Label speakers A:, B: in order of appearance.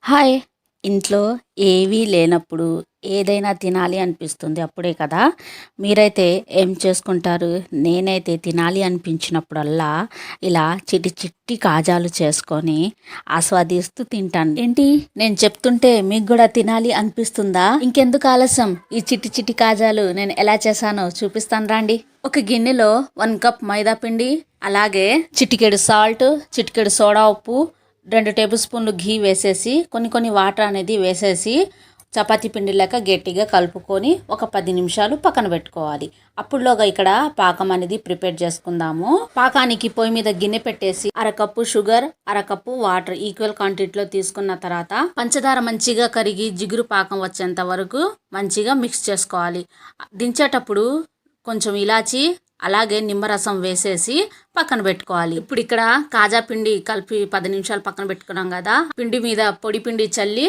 A: Hi! ఇంట్లో ఏవీ లేనప్పుడు ఏదైనా తినాలి అనిపిస్తుంది. అప్పుడే కదా! మీరైతే ఏం చేసుకుంటారు? నేనైతే తినాలి అనిపించినప్పుడల్లా ఇలా చిట్టి చిట్టి కాజాలు చేసుకొని ఆస్వాదిస్తూ తింటాను. ఏంటి నేను చెప్తుంటే మీకు గూడా తినాలి అనిపిస్తుందా? ఇంకెందుకు ఆలస్యం ఈ చిట్టి చిట్టి కాజాలు నేను ఎలా చేశానో చూపిస్తాను రండి. ఒక గిన్నెలో 1 కప్ మైదా పిండి, అలాగే చిటికెడు సాల్ట్, చిటికెడు సోడా ఉప్పు, 2 టేబుల్ స్పూన్లు ఘీ వేసేసి కొన్ని వాటర్ అనేది వేసేసి చపాతీ పిండి లెక్క గట్టిగా కలుపుకొని ఒక 10 నిమిషాలు పక్కన పెట్టుకోవాలి. అప్పుడులోగా ఇక్కడ పాకం అనేది ప్రిపేర్ చేసుకుందాము. పాకానికి పొయ్యి మీద గిన్నె పెట్టేసి అరకప్పు షుగర్, అరకప్పు వాటర్ ఈక్వల్ క్వాంటిటీలో తీసుకున్న తర్వాత పంచదార మంచిగా కరిగి జిగురు పాకం వచ్చేంత వరకు మంచిగా మిక్స్ చేసుకోవాలి. దించేటప్పుడు కొంచెం ఇలాచి, అలాగే నిమ్మరసం వేసేసి పక్కన పెట్టుకోవాలి. ఇప్పుడు ఇక్కడ కాజా పిండి కలిపి 10 నిమిషాలు పక్కన పెట్టుకున్నాం కదా, పిండి మీద పొడి పిండి చల్లి